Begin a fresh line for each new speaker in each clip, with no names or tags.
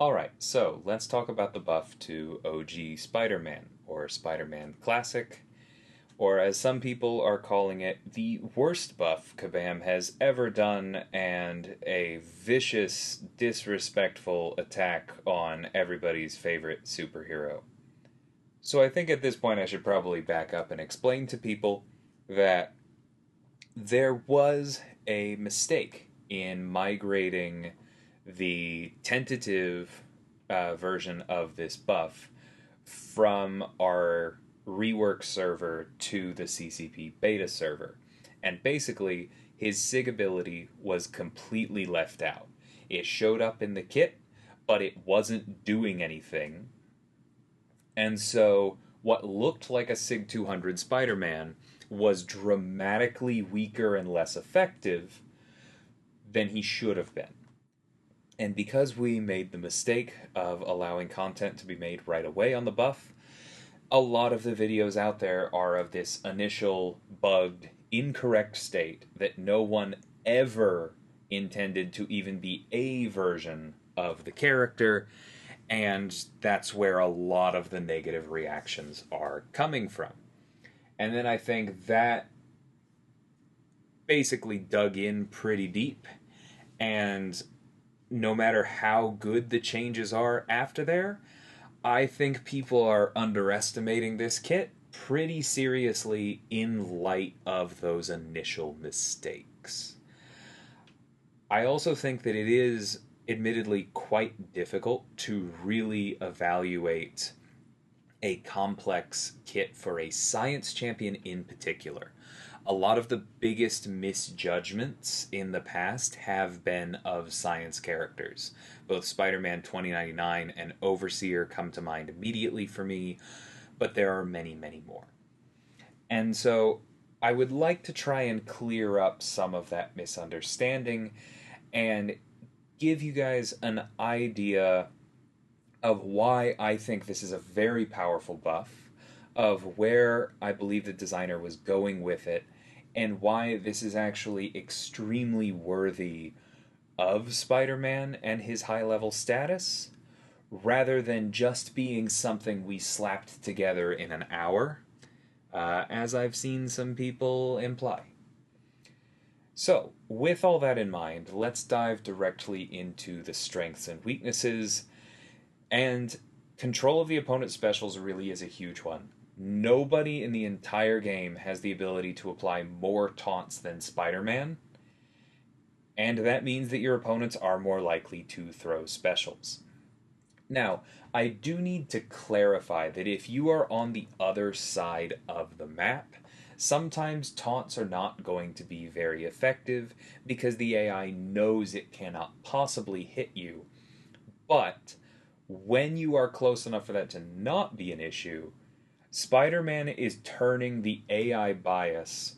Alright, so let's talk about the buff to OG Spider-Man, or Spider-Man Classic, or as some people are calling it, the worst buff Kabam has ever done, and a vicious, disrespectful attack on everybody's favorite superhero. So I think at this point I should probably back up and explain to people that there was a mistake in migrating the tentative version of this buff from our rework server to the CCP beta server. And basically, his SIG ability was completely left out. It showed up in the kit, but it wasn't doing anything. And so, what looked like a SIG 200 Spider Man was dramatically weaker and less effective than he should have been. And because we made the mistake of allowing content to be made right away on the buff, a lot of the videos out there are of this initial bugged, incorrect state that no one ever intended to even be a version of the character, and that's where a lot of the negative reactions are coming from. And then I think that basically dug in pretty deep, and no matter how good the changes are after there, I think people are underestimating this kit pretty seriously in light of those initial mistakes. I also think that it is admittedly quite difficult to really evaluate a complex kit for a science champion in particular. A lot of the biggest misjudgments in the past have been of science characters. Both Spider Man 2099 and Overseer come to mind immediately for me, but there are many, many more. And so I would like to try and clear up some of that misunderstanding and give you guys an idea of why I think this is a very powerful buff, of where I believe the designer was going with it, and why this is actually extremely worthy of Spider Man and his high level status, rather than just being something we slapped together in an hour, as I've seen some people imply. So, with all that in mind, let's dive directly into the strengths and weaknesses. And control of the opponent's specials really is a huge one. Nobody in the entire game has the ability to apply more taunts than Spider Man, and that means that your opponents are more likely to throw specials. Now, I do need to clarify that if you are on the other side of the map, sometimes taunts are not going to be very effective because the AI knows it cannot possibly hit you. But when you are close enough for that to not be an issue, Spider Man is turning the AI bias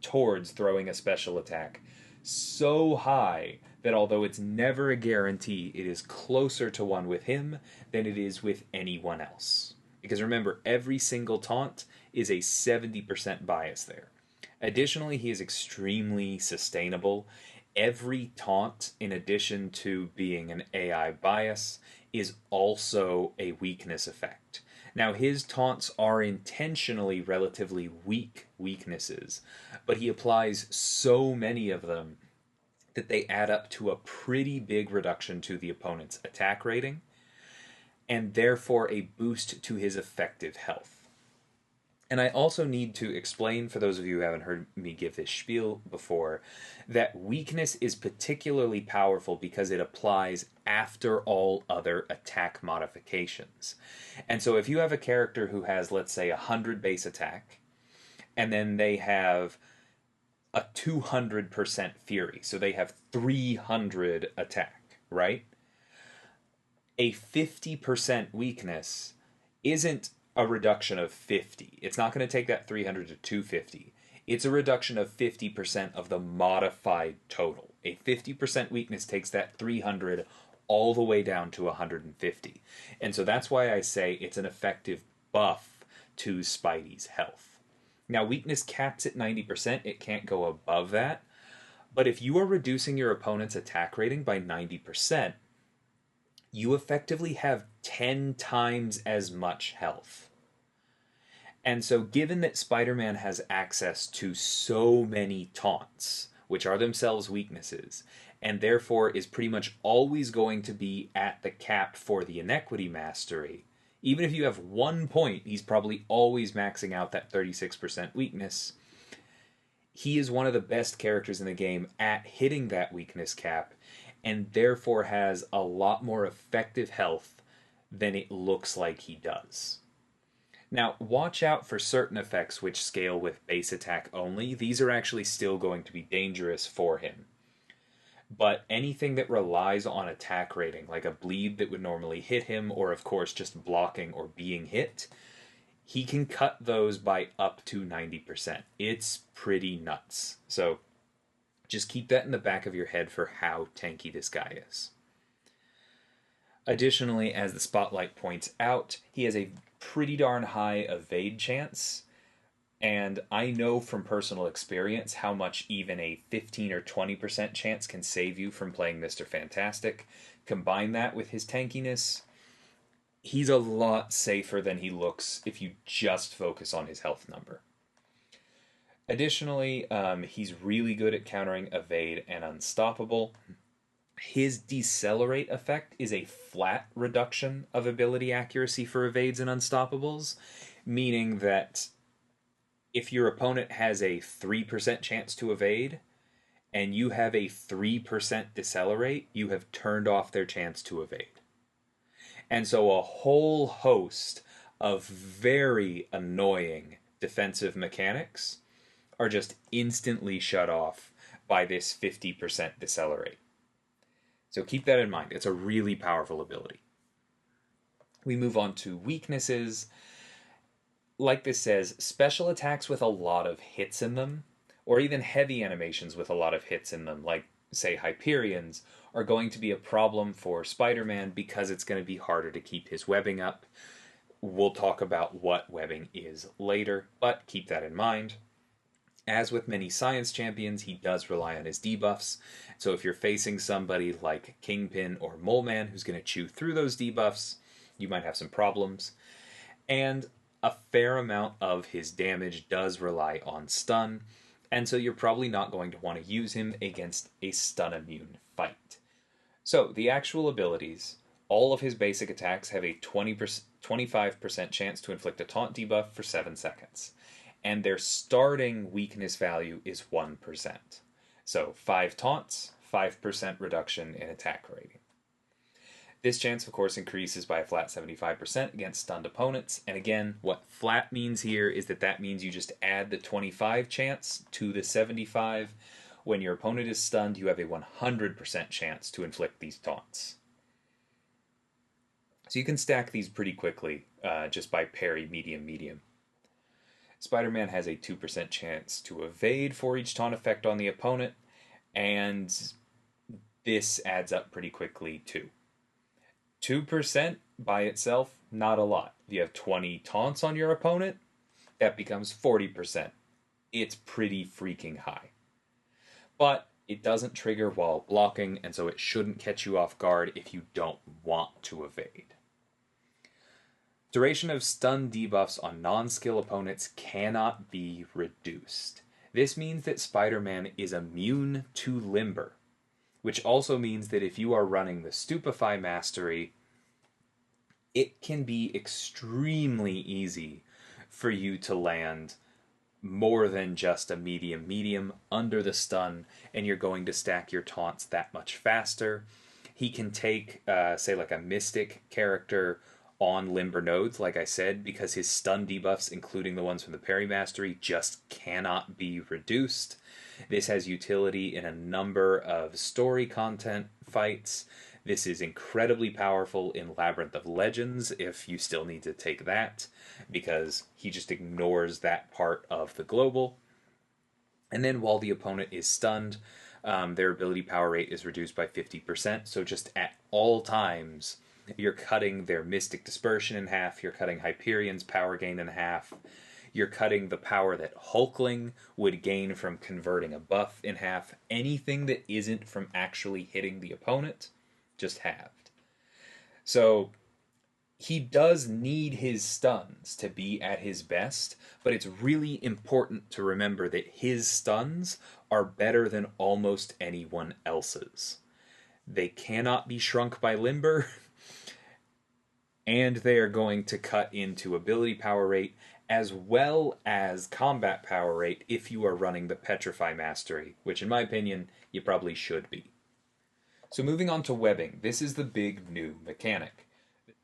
towards throwing a special attack so high that although it's never a guarantee, it is closer to one with him than it is with anyone else. Because remember, every single taunt is a 70% bias there. Additionally, he is extremely sustainable. Every taunt, in addition to being an AI bias, is also a weakness effect. Now, his taunts are intentionally relatively weak weaknesses, but he applies so many of them that they add up to a pretty big reduction to the opponent's attack rating, and therefore a boost to his effective health. And I also need to explain, for those of you who haven't heard me give this spiel before, that weakness is particularly powerful because it applies after all other attack modifications. And so if you have a character who has, let's say, 100 base attack, and then they have a 200% fury, so they have 300 attack, right? A 50% weakness isn't a reduction of 50. It's not going to take that 300 to 250. It's a reduction of 50% of the modified total. A 50% weakness takes that 300 all the way down to 150. And so that's why I say it's an effective buff to Spidey's health. Now, weakness caps at 90%. It can't go above that. But if you are reducing your opponent's attack rating by 90%, you effectively have 10 times as much health. And so, given that Spider Man has access to so many taunts, which are themselves weaknesses, and therefore is pretty much always going to be at the cap for the Inequity Mastery, even if you have 1 point, he's probably always maxing out that 36% weakness. He is one of the best characters in the game at hitting that weakness cap, and therefore has a lot more effective health than it looks like he does. Now, watch out for certain effects which scale with base attack only. These are actually still going to be dangerous for him. But anything that relies on attack rating, like a bleed that would normally hit him, or of course just blocking or being hit, he can cut those by up to 90%. It's pretty nuts. So just keep that in the back of your head for how tanky this guy is. Additionally, as the spotlight points out, he has a pretty darn high evade chance. And I know from personal experience how much even a 15 or 20% chance can save you from playing Mr. Fantastic. Combine that with his tankiness, he's a lot safer than he looks if you just focus on his health number. Additionally, he's really good at countering evade and unstoppable. His decelerate effect is a flat reduction of ability accuracy for evades and unstoppables, meaning that if your opponent has a 3% chance to evade and you have a 3% decelerate, you have turned off their chance to evade. And so a whole host of very annoying defensive mechanics are just instantly shut off by this 50% decelerate. So keep that in mind. It's a really powerful ability. We move on to weaknesses. Like this says, special attacks with a lot of hits in them, or even heavy animations with a lot of hits in them, like, say, Hyperions, are going to be a problem for Spider-Man because it's going to be harder to keep his webbing up. We'll talk about what webbing is later, but keep that in mind. As with many science champions, he does rely on his debuffs. So if you're facing somebody like Kingpin or Mole Man who's going to chew through those debuffs, you might have some problems. And a fair amount of his damage does rely on stun, and so you're probably not going to want to use him against a stun immune fight. So the actual abilities, all of his basic attacks have a 25% chance to inflict a taunt debuff for 7 seconds. And their starting weakness value is 1%. So 5 taunts, 5% reduction in attack rating. This chance, of course, increases by a flat 75% against stunned opponents. And again, what flat means here is that means you just add the 25 chance to the 75. When your opponent is stunned, you have a 100% chance to inflict these taunts. So you can stack these pretty quickly just by parry, medium, medium. Spider-Man has a 2% chance to evade for each taunt effect on the opponent, and this adds up pretty quickly too. 2% by itself, not a lot. If you have 20 taunts on your opponent, that becomes 40%. It's pretty freaking high. But it doesn't trigger while blocking, and so it shouldn't catch you off guard if you don't want to evade. Duration of stun debuffs on non-skill opponents cannot be reduced. This means that Spider-Man is immune to Limber, which also means that if you are running the Stupefy Mastery, it can be extremely easy for you to land more than just a medium under the stun, and you're going to stack your taunts that much faster. He can take, say, like a Mystic character on Limber nodes, like I said, because his stun debuffs, including the ones from the Parry Mastery, just cannot be reduced. This has utility in a number of story content fights. This is incredibly powerful in Labyrinth of Legends, if you still need to take that, because he just ignores that part of the global. And then while the opponent is stunned, their ability power rate is reduced by 50%, so just at all times, you're cutting their Mystic Dispersion in half, you're cutting Hyperion's power gain in half, you're cutting the power that Hulkling would gain from converting a buff in half. Anything that isn't from actually hitting the opponent, just halved. So he does need his stuns to be at his best, but it's really important to remember that his stuns are better than almost anyone else's. They cannot be shrunk by limber, and they are going to cut into ability power rate as well as combat power rate if you are running the Petrify Mastery, which in my opinion, you probably should be. So moving on to webbing, this is the big new mechanic.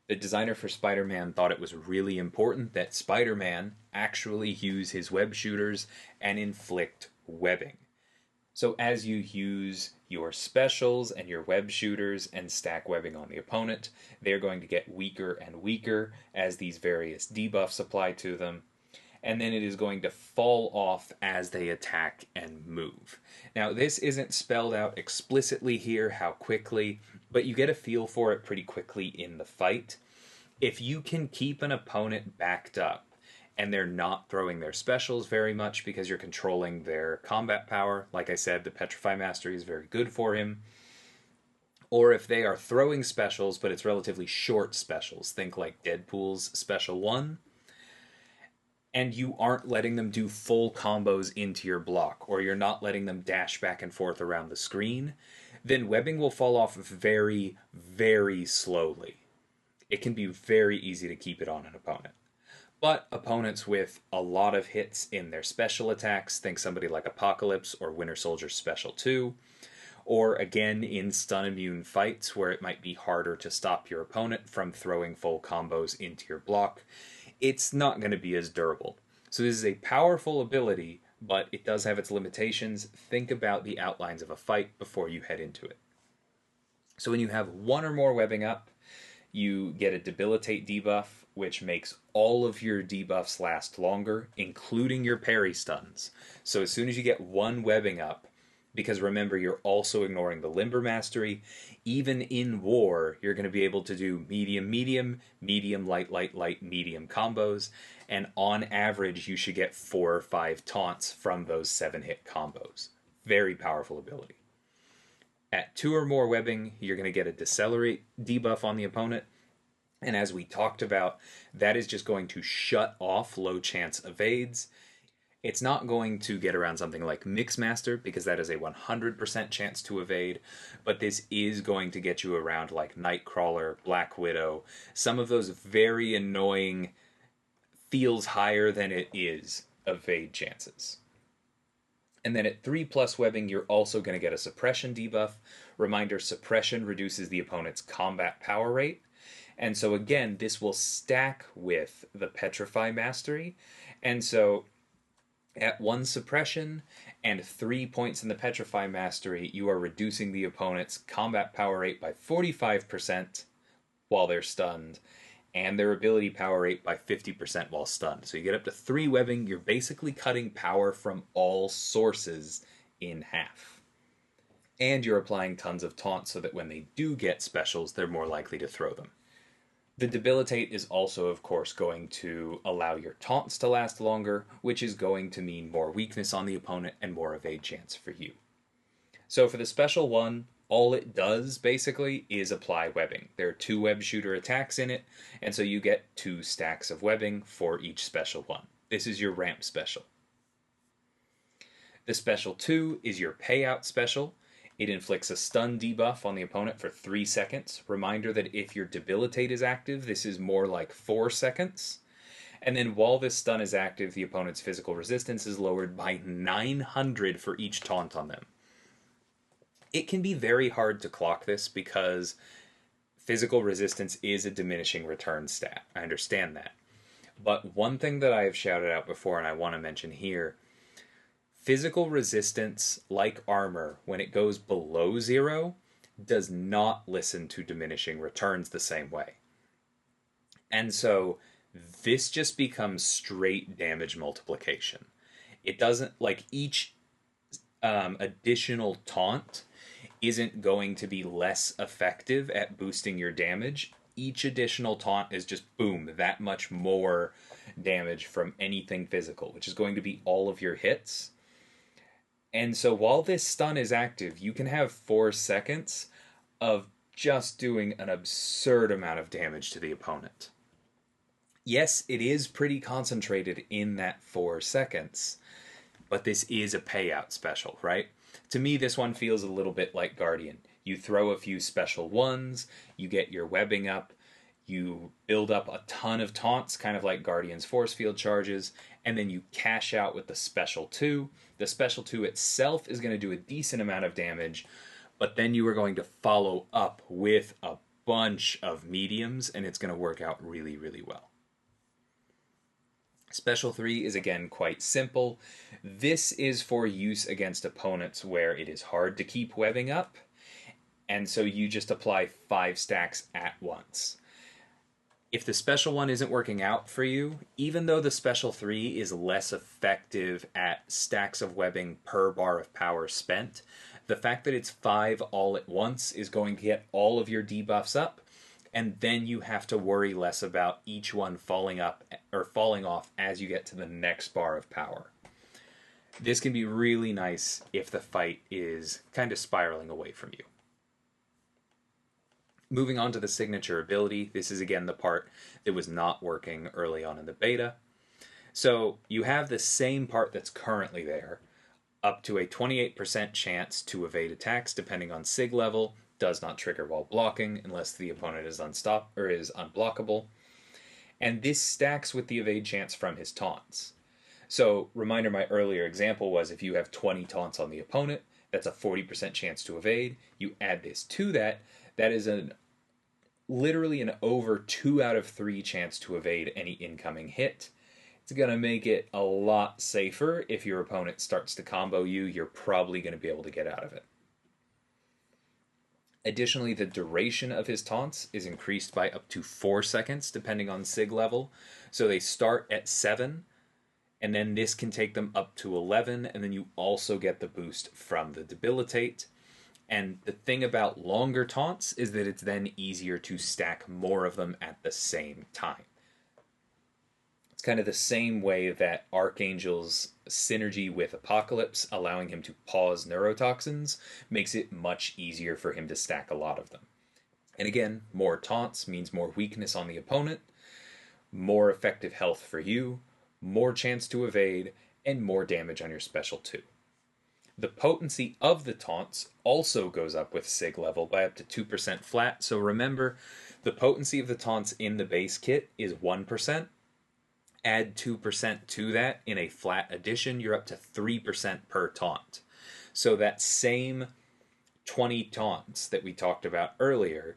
The designer for Spider-Man thought it was really important that Spider-Man actually use his web shooters and inflict webbing. So as you use your specials and your web shooters and stack webbing on the opponent, they're going to get weaker and weaker as these various debuffs apply to them. And then it is going to fall off as they attack and move. Now, this isn't spelled out explicitly here how quickly, but you get a feel for it pretty quickly in the fight. If you can keep an opponent backed up and they're not throwing their specials very much because you're controlling their combat power, like I said, the Petrify Mastery is very good for him. Or if they are throwing specials, but it's relatively short specials, think like Deadpool's Special 1, and you aren't letting them do full combos into your block, or you're not letting them dash back and forth around the screen, then webbing will fall off very, very slowly. It can be very easy to keep it on an opponent. But opponents with a lot of hits in their special attacks, think somebody like Apocalypse or Winter Soldier Special 2, or again in stun immune fights where it might be harder to stop your opponent from throwing full combos into your block, it's not going to be as durable. So this is a powerful ability, but it does have its limitations. Think about the outlines of a fight before you head into it. So when you have one or more webbing up, you get a debilitate debuff, which makes all of your debuffs last longer, including your parry stuns. So as soon as you get one webbing up, because remember, you're also ignoring the limber mastery, even in war, you're going to be able to do medium, medium, medium, light, light, light, medium combos, and on average, you should get 4 or 5 taunts from those 7-hit combos. Very powerful ability. At 2 or more webbing, you're going to get a decelerate debuff on the opponent. And as we talked about, that is just going to shut off low chance evades. It's not going to get around something like Mixmaster because that is a 100% chance to evade, but this is going to get you around like Nightcrawler, Black Widow, some of those very annoying feels higher than it is evade chances. And then at 3+ webbing, you're also going to get a suppression debuff. Reminder, suppression reduces the opponent's combat power rate. And so again, this will stack with the Petrify Mastery. And so at 1 suppression and 3 points in the Petrify Mastery, you are reducing the opponent's combat power rate by 45% while they're stunned, and their ability power rate by 50% while stunned. So you get up to 3 webbing, you're basically cutting power from all sources in half. And you're applying tons of taunts so that when they do get specials, they're more likely to throw them. The debilitate is also, of course, going to allow your taunts to last longer, which is going to mean more weakness on the opponent and more evade chance for you. So for the special one, all it does basically is apply webbing. There are 2 web shooter attacks in it, and so you get 2 stacks of webbing for each special one. This is your ramp special. The special 2 is your payout special. It inflicts a stun debuff on the opponent for 3 seconds. Reminder that if your debilitate is active, this is more like 4 seconds. And then while this stun is active, the opponent's physical resistance is lowered by 900 for each taunt on them. It can be very hard to clock this because physical resistance is a diminishing return stat. I understand that. But one thing that I have shouted out before and I want to mention here, physical resistance, like armor, when it goes below 0, does not listen to diminishing returns the same way. And so this just becomes straight damage multiplication. It doesn't, like, each additional taunt isn't going to be less effective at boosting your damage. Each additional taunt is just, boom, that much more damage from anything physical, which is going to be all of your hits. And so while this stun is active, you can have 4 seconds of just doing an absurd amount of damage to the opponent. Yes, it is pretty concentrated in that 4 seconds, but this is a payout special, right? To me, this one feels a little bit like Guardian. You throw a few special ones, you get your webbing up, you build up a ton of taunts, kind of like Guardian's force field charges, and then you cash out with the special 2. The special 2 itself is going to do a decent amount of damage, but then you are going to follow up with a bunch of mediums, and it's going to work out really, really well. Special 3 is again quite simple. This is for use against opponents where it is hard to keep webbing up, and so you just apply 5 stacks at once. If the special one isn't working out for you, even though the special 3 is less effective at stacks of webbing per bar of power spent, the fact that it's 5 all at once is going to get all of your debuffs up, and then you have to worry less about each one falling up or falling off as you get to the next bar of power. This can be really nice if the fight is kind of spiraling away from you. Moving on to the signature ability, this is again the part that was not working early on in the beta. So you have the same part that's currently there, up to a 28% chance to evade attacks depending on sig level, does not trigger while blocking unless the opponent is unblockable. And this stacks with the evade chance from his taunts. So, reminder, my earlier example was if you have 20 taunts on the opponent, that's a 40% chance to evade. You add this to that, that is literally an over 2 out of 3 chance to evade any incoming hit. It's going to make it a lot safer. If your opponent starts to combo you, you're probably going to be able to get out of it. Additionally, the duration of his taunts is increased by up to 4 seconds, depending on sig level. So they start at 7, and then this can take them up to 11, and then you also get the boost from the debilitate. And the thing about longer taunts is that it's then easier to stack more of them at the same time. It's kind of the same way that Archangel's synergy with Apocalypse, allowing him to pause neurotoxins, makes it much easier for him to stack a lot of them. And again, more taunts means more weakness on the opponent, more effective health for you, more chance to evade, and more damage on your special 2. The potency of the taunts also goes up with sig level by up to 2% flat, so remember, the potency of the taunts in the base kit is 1%. Add 2% to that in a flat addition, you're up to 3% per taunt. So that same 20 taunts that we talked about earlier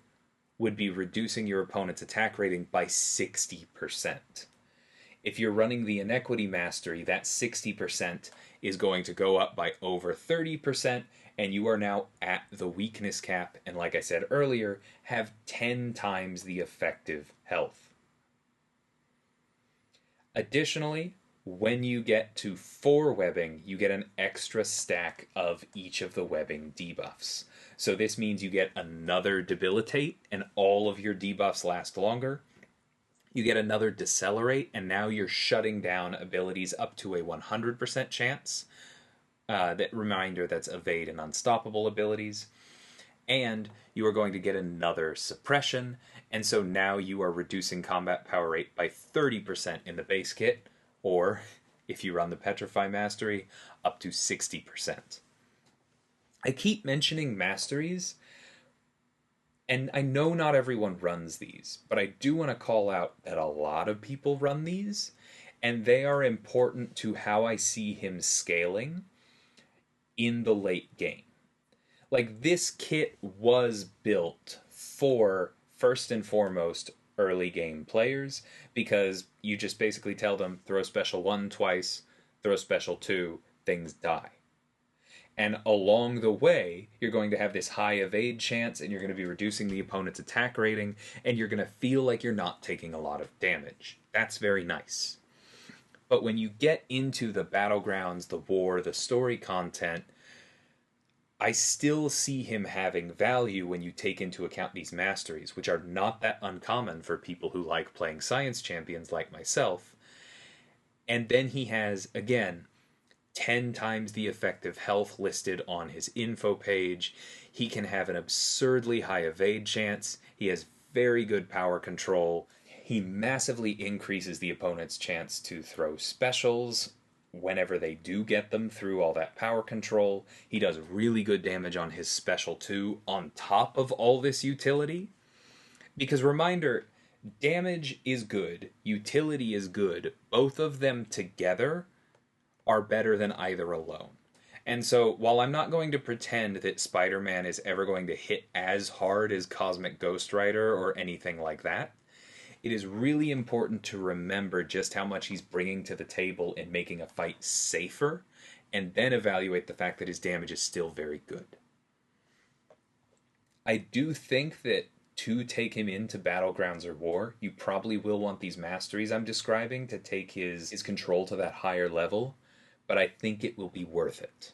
would be reducing your opponent's attack rating by 60%. If you're running the Inequity Mastery, that 60% is going to go up by over 30%, and you are now at the weakness cap, and like I said earlier, have 10 times the effective health. Additionally, when you get to 4 webbing, you get an extra stack of each of the webbing debuffs. So this means you get another debilitate, and all of your debuffs last longer. You get another decelerate, and now you're shutting down abilities up to a 100% chance. That reminder, that's evade and unstoppable abilities. And you are going to get another suppression, and so now you are reducing combat power rate by 30% in the base kit, or, if you run the Petrify Mastery, up to 60%. I keep mentioning Masteries, and I know not everyone runs these, but I do want to call out that a lot of people run these, and they are important to how I see him scaling in the late game. Like, this kit was built for, first and foremost, early game players, because you just basically tell them, throw special 1 twice, throw special 2, things die. And along the way, you're going to have this high evade chance, and you're going to be reducing the opponent's attack rating, and you're going to feel like you're not taking a lot of damage. That's very nice. But when you get into the battlegrounds, the war, the story content, I still see him having value when you take into account these masteries, which are not that uncommon for people who like playing science champions like myself. And then he has, again, 10 times the effective health listed on his info page. He can have an absurdly high evade chance. He has very good power control. He massively increases the opponent's chance to throw specials whenever they do get them through all that power control. He does really good damage on his special too, on top of all this utility. Because reminder, damage is good, utility is good. Both of them together are better than either alone. And so, while I'm not going to pretend that Spider Man is ever going to hit as hard as Cosmic Ghost Rider or anything like that, it is really important to remember just how much he's bringing to the table in making a fight safer, and then evaluate the fact that his damage is still very good. I do think that to take him into Battlegrounds or War, you probably will want these masteries I'm describing to take his control to that higher level, but I think it will be worth it.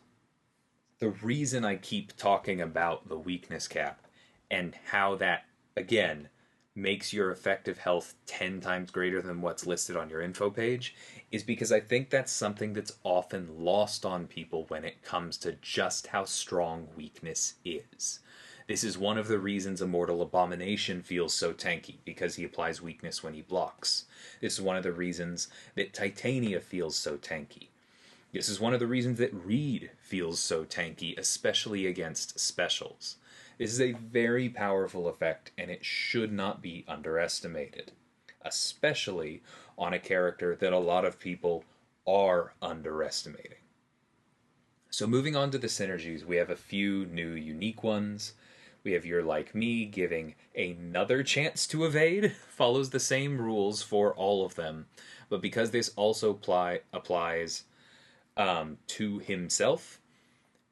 The reason I keep talking about the weakness cap and how that, again, makes your effective health 10 times greater than what's listed on your info page is because I think that's something that's often lost on people when it comes to just how strong weakness is. This is one of the reasons Immortal Abomination feels so tanky, because he applies weakness when he blocks. This is one of the reasons that Titania feels so tanky. This is one of the reasons that Reed feels so tanky, especially against specials. This is a very powerful effect, and it should not be underestimated, especially on a character that a lot of people are underestimating. So moving on to the synergies, we have a few new unique ones. We have You're Like Me giving another chance to evade, follows the same rules for all of them, but because this also applies to himself,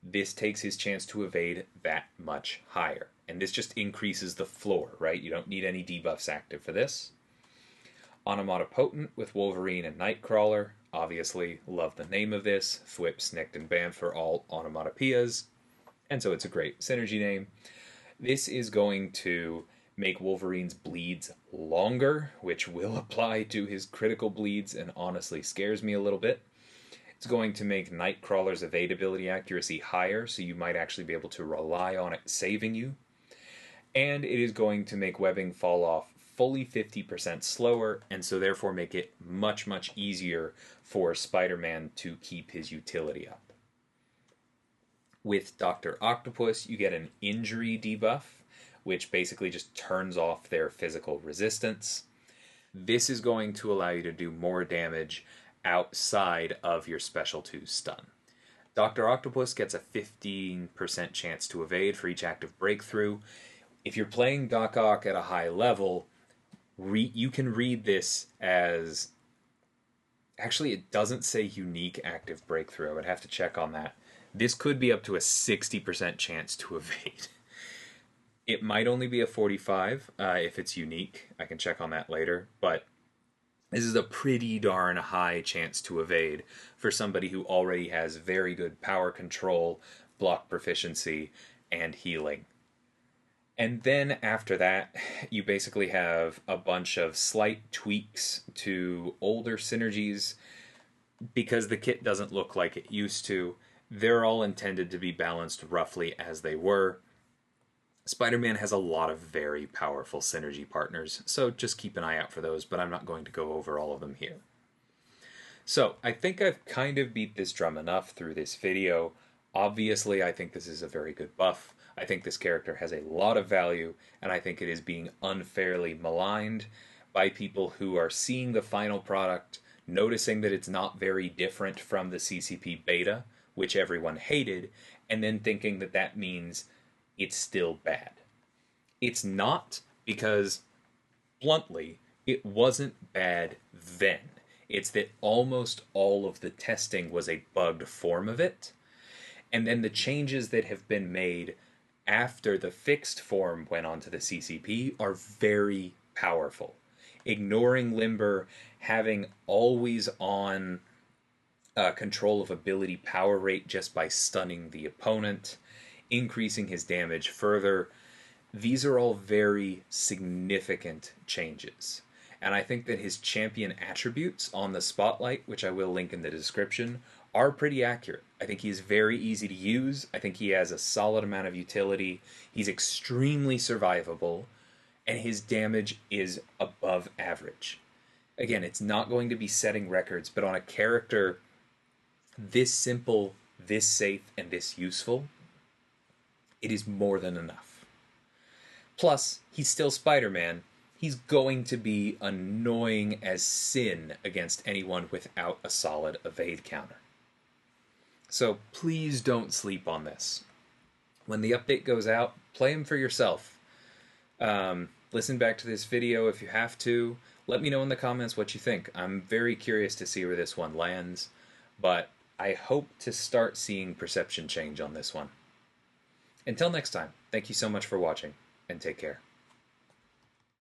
this takes his chance to evade that much higher. And this just increases the floor, right? You don't need any debuffs active for this. Onomatopotent with Wolverine and Nightcrawler. Obviously, love the name of this. Thwip, Snicked, and Banned for all onomatopoeias. And so it's a great synergy name. This is going to make Wolverine's bleeds longer, which will apply to his critical bleeds and honestly scares me a little bit. It's going to make Nightcrawler's evadability accuracy higher, so you might actually be able to rely on it saving you. And it is going to make webbing fall off fully 50% slower, and so therefore make it much, much easier for Spider-Man to keep his utility up. With Dr. Octopus, you get an injury debuff, which basically just turns off their physical resistance. This is going to allow you to do more damage outside of your Special 2 stun. Dr. Octopus gets a 15% chance to evade for each active breakthrough. If you're playing Doc Ock at a high level, you can read this as... Actually, it doesn't say unique active breakthrough. I would have to check on that. This could be up to a 60% chance to evade. It might only be a 45 if it's unique. I can check on that later, but this is a pretty darn high chance to evade for somebody who already has very good power control, block proficiency, and healing. And then after that, you basically have a bunch of slight tweaks to older synergies. Because the kit doesn't look like it used to, they're all intended to be balanced roughly as they were. Spider-Man has a lot of very powerful synergy partners, so just keep an eye out for those, but I'm not going to go over all of them here. So, I think I've kind of beat this drum enough through this video. Obviously, I think this is a very good buff. I think this character has a lot of value, and I think it is being unfairly maligned by people who are seeing the final product, noticing that it's not very different from the CCP beta, which everyone hated, and then thinking that that means it's still bad. It's not, because, bluntly, it wasn't bad then. It's that almost all of the testing was a bugged form of it, and then the changes that have been made after the fixed form went onto the CCP are very powerful. Ignoring Limber, having always on control of ability power rate just by stunning the opponent, increasing his damage further. These are all very significant changes. And I think that his champion attributes on the spotlight, which I will link in the description, are pretty accurate. I think he's very easy to use. I think he has a solid amount of utility. He's extremely survivable, and his damage is above average. Again, it's not going to be setting records, but on a character this simple, this safe, and this useful, it is more than enough. Plus, he's still Spider-Man. He's going to be annoying as sin against anyone without a solid evade counter. So please don't sleep on this. When the update goes out, play him for yourself. Listen back to this video if you have to. Let me know in the comments what you think. I'm very curious to see where this one lands, but I hope to start seeing perception change on this one. Until next time, thank you so much for watching, and take care.